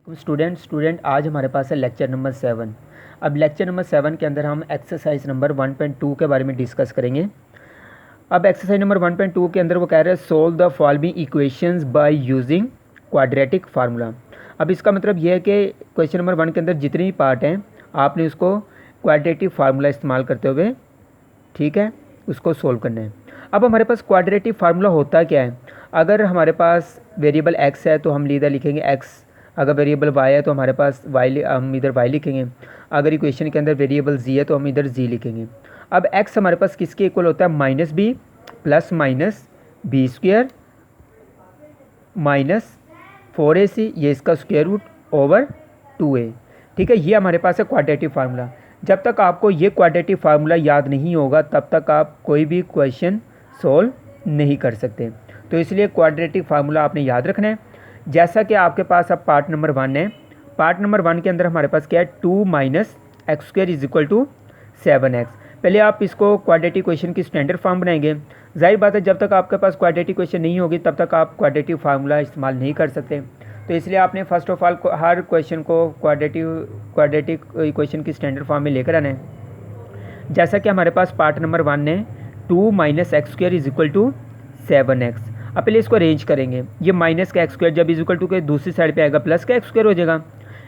Student आज हमारे पास है लेक्चर नंबर 7। अब लेक्चर नंबर 7 के अंदर हम एक्सरसाइज नंबर 1.2 के बारे में डिस्कस करेंगे। अब एक्सरसाइज नंबर 1.2 के अंदर वो कह रहे हैं solve the following equations by using quadratic formula. अब इसका मतलब ये है कि क्वेश्चन नंबर 1 के अंदर जितने भी पार्ट हैं आपने उसको क्वाड्रेटिक फार्मूला इस्तेमाल करते हुए ठीक है उसको सोल्व करना है। अब हमारे पास क्वाड्रेटिक फार्मूला होता क्या है? अगर हमारे पास वेरिएबल एक्स है तो हम इधर लिखेंगे एक्स, अगर वेरिएबल वाई है तो हमारे पास वाई, हम इधर वाई लिखेंगे। अगर इक्वेशन के अंदर वेरिएबल जी है तो हम इधर जी लिखेंगे। अब एक्स हमारे पास किसके इक्वल होता है? Minus B plus minus B square minus 4ac, ये इसका स्क्वायर रूट ओवर 2a। ठीक है, ये हमारे पास है क्वाड्रेटिक फार्मूला। जब तक आपको ये क्वाड्रेटिक फार्मूला याद नहीं होगा तब तक आप कोई भी क्वेश्चन सोल्व नहीं कर सकते। तो इसलिए क्वाड्रेटिक फार्मूला आपने याद रखना है। जैसा कि आपके पास अब पार्ट नंबर 1 है, पार्ट नंबर 1 के अंदर हमारे पास क्या है? 2 minus X square is equal to 7x। पहले आप इसको क्वाड्रेटिक इक्वेशन की स्टैंडर्ड फॉर्म बनाएंगे। जाहिर बात है जब तक आपके पास क्वाड्रेटिक इक्वेशन नहीं होगी तब तक आप क्वाड्रेटिक फार्मूला इस्तेमाल नहीं कर सकते। तो इसलिए आपने first of all her question को क्वाड्रेटिक इक्वेशन की स्टैंडर्ड फॉर्म में लेकर आना है। जैसा कि हमारे पास पार्ट नंबर 1 है 2 minus X square is equal to 7x। अब पहले इसको अरेंज करेंगे। ये माइनस का एक्स स्क्वायर जब इज इक्वल टू के दूसरी साइड पे आएगा प्लस का एक्स स्क्वायर हो जाएगा।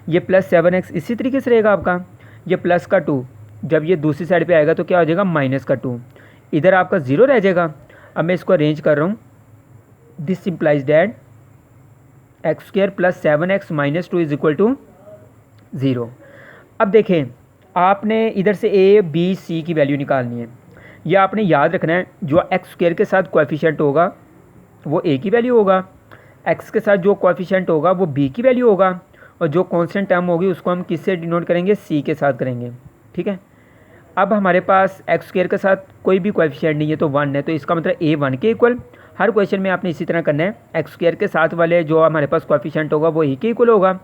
ये प्लस 7x इसी तरीके से रहेगा आपका। ये प्लस का 2 जब ये दूसरी साइड पे आएगा तो क्या हो जाएगा? माइनस का 2, इधर आपका 0 रह जाएगा। अब मैं इसको अरेंज कर रहा हूँ। This implies that X square plus 7x minus 2 is equal to 0। अब देखें आपने इधर से a b c की वैल्यू निकालनी है। यह आपने याद रखना है जो एक्स स्क्वायर के साथ कोएफिशिएंट होगा वो a की वैल्यू होगा, x के साथ जो कोएफिशिएंट होगा वो b की वैल्यू होगा, और जो कांस्टेंट टर्म होगी उसको हम किससे डिनोट करेंगे? c के साथ करेंगे। ठीक है, अब हमारे पास एक्स स्क्वायर के साथ कोई भी कोएफिशिएंट नहीं है तो 1 है, तो इसका मतलब a 1 के इक्वल। हर क्वेश्चन में आपने इसी तरह करना है। एक्स स्क्वायर के साथ वाले जो हमारे पास कोएफिशिएंट होगा वो a के इक्वल होगा,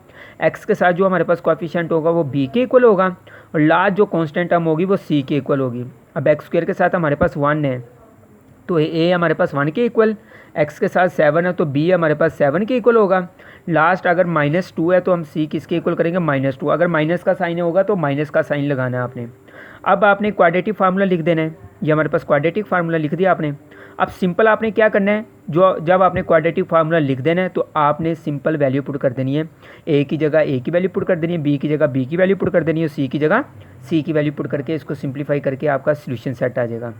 x के साथ जो हमारे पास कोएफिशिएंट होगा वो b के इक्वल होगा, और लास्ट जो कांस्टेंट टर्म होगी वो c के इक्वल होगी। अब एक्स स्क्वायर के साथ हमारे पास 1 है तो a हमारे पास 1 के इक्वल, x के साथ 7 है तो b हमारे पास 7 के इक्वल होगा। लास्ट अगर -2 है तो हम c किसके इक्वल करेंगे? -2। अगर माइनस का साइन होगा तो माइनस का साइन लगाना है आपने। अब आपने क्वाड्रेटिक फार्मूला लिख देना है। ये हमारे पास क्वाड्रेटिक फार्मूला लिख दिया आपने। अब सिंपल आपने क्या करना है, जो जब आपने क्वाड्रेटिक फार्मूला लिख देना है तो आपने सिंपल वैल्यू पुट कर देनी है। a की जगह a की वैल्यू पुट कर देनी है, b की जगह b की वैल्यू पुट कर देनी है, c की जगह c की वैल्यू पुट करके इसको सिंप्लीफाई करके आपका सोल्यूशन सेट आ जाएगा।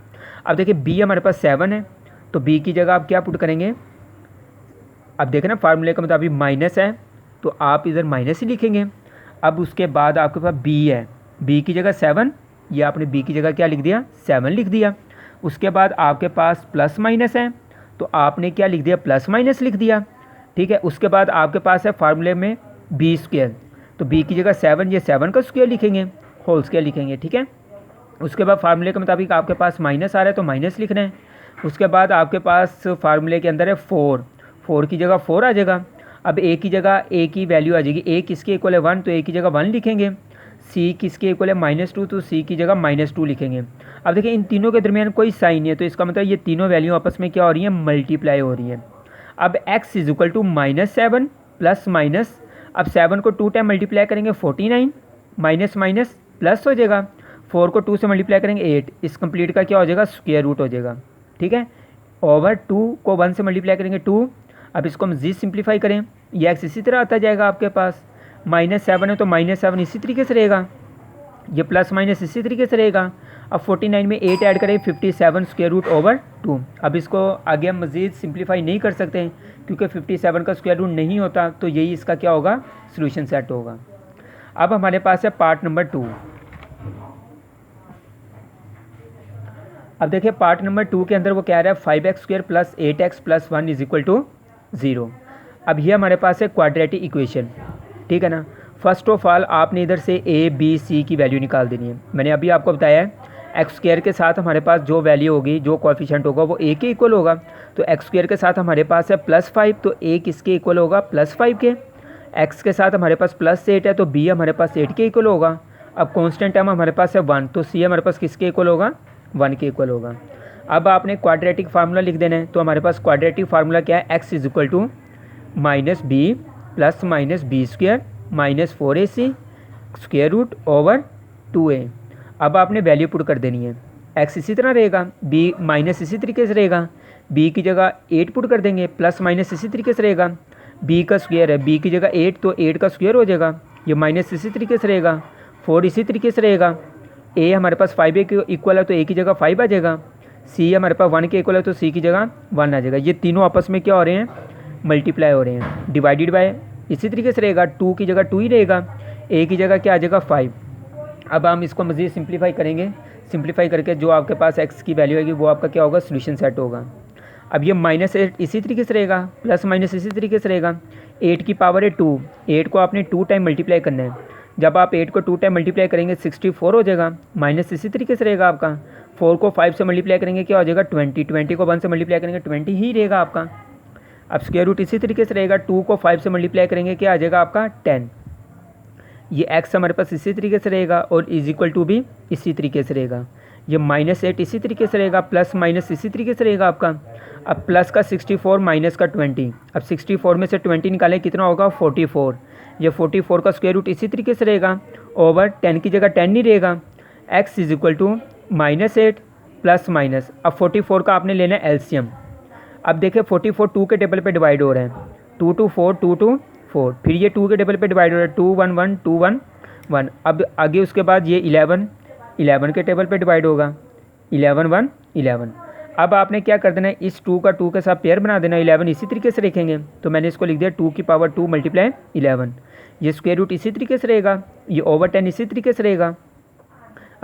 अब देखिए b हमारे पास 7 है तो b की जगह आप क्या पुट करेंगे? अब देखें ना फार्मूले का मुताबिक माइनस है तो आप इधर माइनस ही लिखेंगे। अब उसके बाद आपके पास b है, b की जगह 7, ये आपने b की जगह क्या लिख दिया? 7 लिख दिया। उसके बाद आपके पास प्लस माइनस है तो आपने क्या लिख दिया? प्लस माइनस लिख दिया। ठीक है, उसके बाद आपके पास है फार्मूले में b स्क्वायर, तो b की जगह 7, ये 7 का स्क्वायर लिखेंगे, होल स्क्वायर लिखेंगे। ठीक है, उसके बाद फार्मूले के मुताबिक आपके पास माइनस आ रहा है तो माइनस लिखना है। उसके बाद आपके पास फार्मूले के अंदर है 4 की जगह 4 आ जाएगा। अब a की जगह a की वैल्यू आ जाएगी, a किसके इक्वल है? 1, तो a की जगह 1 लिखेंगे। c किसके इक्वल है? -2, तो c की जगह -2 लिखेंगे। अब देखिए इन तीनों के दरमियान कोई साइन नहीं है तो इसका मतलब ये तीनों वैल्यू आपस में क्या हो रही है? मल्टीप्लाई हो रही है। अब x is equal to -7 plus minus, अब 7 को 2 टाइम मल्टीप्लाई करेंगे 49, माइनस माइनस प्लस हो जाएगा, 4 को 2 से मल्टीप्लाई करेंगे 8, इस कंप्लीट का क्या हो जाएगा? स्क्वायर रूट हो जाएगा। ठीक है, ओवर 2 को 1 से मल्टीप्लाई करेंगे 2। अब इसको हम जी सिंप्लीफाई करें, ये एक्स इसी तरह आता जाएगा आपके पास। -7 है तो -7 इसी तरीके से रहेगा, ये प्लस माइनस इसी तरीके से रहेगा। अब 49 में 8 ऐड करें 57 स्क्वायर रूट ओवर 2। अब इसको आगे हम मज़ीद सिंप्लीफाई नहीं कर सकते हैं क्योंकि 57 का स्क्वायर रूट नहीं होता, तो यही इसका क्या होगा? सोल्यूशन सेट होगा। अब हमारे पास है पार्ट नंबर 2। अब देखिए पार्ट नंबर 2 के अंदर वो कह रहा है 5x square plus 8x plus 1 is equal to 0। अब ये हमारे पास है क्वाड्रेटिक इक्वेशन। ठीक है ना, फर्स्ट ऑफ ऑल आपने इधर से a b c की वैल्यू निकाल देनी है। मैंने अभी आपको बताया है एक्स स्क्वायर के साथ हमारे पास जो वैल्यू होगी, जो कोएफिशिएंट होगा वो a के इक्वल होगा। तो एक्स स्क्वायर के साथ हमारे पास है +5, तो a किसके इक्वल होगा? +5 के। x के साथ हमारे पास +8 है तो b हमारे पास 8 के इक्वल होगा। अब कांस्टेंट टर्म हमारे पास है 1, तो c हमारे पास किसके इक्वल होगा? 1 के इक्वल होगा। अब आपने क्वाड्रेटिक फार्मूला लिख देना है, तो हमारे पास क्वाड्रेटिक फार्मूला क्या है? x is equal to -b plus -b square -4ac square root over 2a। अब आपने वैल्यू पुट कर देनी है। x इसी तरह रहेगा, b माइनस इसी तरीके से रहेगा, b की जगह 8 पुट कर देंगे, प्लस माइनस इसी तरीके से रहेगा, b का स्क्वायर है, b की जगह 8 तो 8 का स्क्वायर हो जाएगा, ये माइनस इसी तरीके से रहेगा, 4 इसी तरीके से रहेगा, a हमारे पास 5a के इक्वल है तो a की जगह 5 आ जाएगा, c हमारे पास 1 के इक्वल है तो c की जगह 1 आ जाएगा। ये तीनों आपस में क्या हो रहे हैं, मल्टीप्लाई हो रहे हैं। डिवाइडेड बाय इसी तरीके से रहेगा, 2 की जगह 2 ही रहेगा, a की जगह क्या आ जाएगा 5। अब हम इसको मज़ीद सिंप्लीफाई करेंगे, सिंप्लीफाई करके जो आपके पास x की वैल्यू आएगी वो आपका क्या होगा, सोल्यूशन सेट होगा। अब ये -8 इसी तरीके से रहेगा, प्लस माइनस इसी तरीके से रहेगा, 8 की पावर है 2, 8 को आपने 2 टाइम मल्टीप्लाई करना है। जब आप 8 को 2 टाइम मल्टीप्लाई करेंगे 64 हो जाएगा, माइनस इसी तरीके से रहेगा आपका, 4 को 5 से मल्टीप्लाई करेंगे क्या हो जाएगा 20, 20 को 1 से मल्टीप्लाई करेंगे 20 ही रहेगा आपका। अब स्क्वायर रूट इसी तरीके से रहेगा, 2 को 5 से मल्टीप्लाई करेंगे क्या आ जाएगा आपका 10। ये x हमारे पास इसी तरीके से रहेगा और इज इक्वल टू भी इसी तरीके से रहेगा। ये -8 इसी तरीके से रहेगा, प्लस माइनस इसी तरीके से रहेगा आपका। अब प्लस का 64 माइनस का 20, अब 64 में से 20 निकालें कितना होगा 44। ये 44 का स्क्वायर रूट इसी तरीके से रहेगा, ओवर 10 की जगह 10 नहीं रहेगा, x is equal to -8 plus minus. अब 44 का आपने लेना है एलसीएम। अब देखिए 44 2 के टेबल पे डिवाइड हो रहे हैं, 2 to 4 2 to 4, फिर ये 2 के टेबल पे डिवाइड हो रहा है, 2 1 1 2 1 1। अब आगे उसके बाद ये 11 के टेबल पे डिवाइड होगा, 11 1 11। अब आपने क्या कर देना है, इस 2 का 2 के साथ पेयर बना देना, 11 इसी तरीके से लिखेंगे, तो मैंने इसको लिख दिया 2 की पावर 2 मल्टीप्लाई 11। ये स्क्वायर रूट इसी तरीके से रहेगा, ये ओवर 10 इसी तरीके से रहेगा।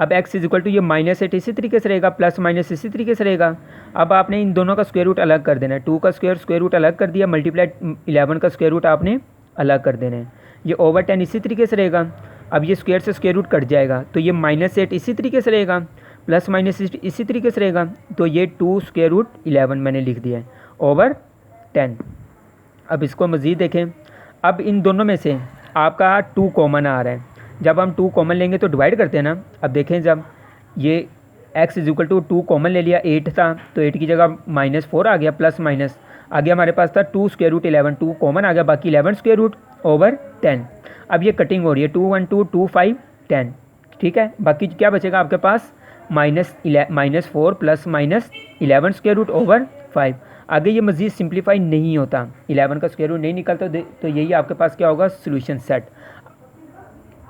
अब x इज इक्वल टू ये -8 इसी तरीके से रहेगा, प्लस माइनस इसी तरीके से रहेगा। अब आपने इन दोनों का स्क्वायर रूट अलग कर देना है, 2 का स्क्वायर रूट अलग कर दिया, मल्टीप्लाई 11 का स्क्वायर रूट आपने अलग कर देना है। ये ओवर 10 इसी तरीके से रहेगा, अब ये स्क्वायर से स्क्वायर रूट कट जाएगा, तो ये -8 इसी तरीके से रहेगा, प्लस माइनस इसी तरीके से रहेगा, तो ये 2 स्क्वायर रूट 11 मैंने लिख दिया है ओवर 10। अब इसको मज़ीद देखें, अब इन दोनों में से आपका 2 कॉमन आ रहा है, जब हम 2 कॉमन लेंगे तो डिवाइड करते हैं ना। अब देखें जब ये x is equal to 2 common ले लिया, 8 था तो 8 की जगह -4 आ गया, प्लस माइनस आगे हमारे पास था 2 स्क्वायर रूट 11, 2 कॉमन आ गया, बाकी 11 स्क्वायर रूट ओवर 10। अब ये कटिंग हो रही है, 2 1 2 2 5 10, ठीक है। बाकी क्या बचेगा आपके पास -4 प्लस -11 स्क्वायर रूट ओवर 5। आगे ये मज़ीद सिंप्लीफाई नहीं होता, 11 का स्क्वायर रूट नहीं निकलता, तो यही आपके पास क्या होगा सोल्यूशन सेट।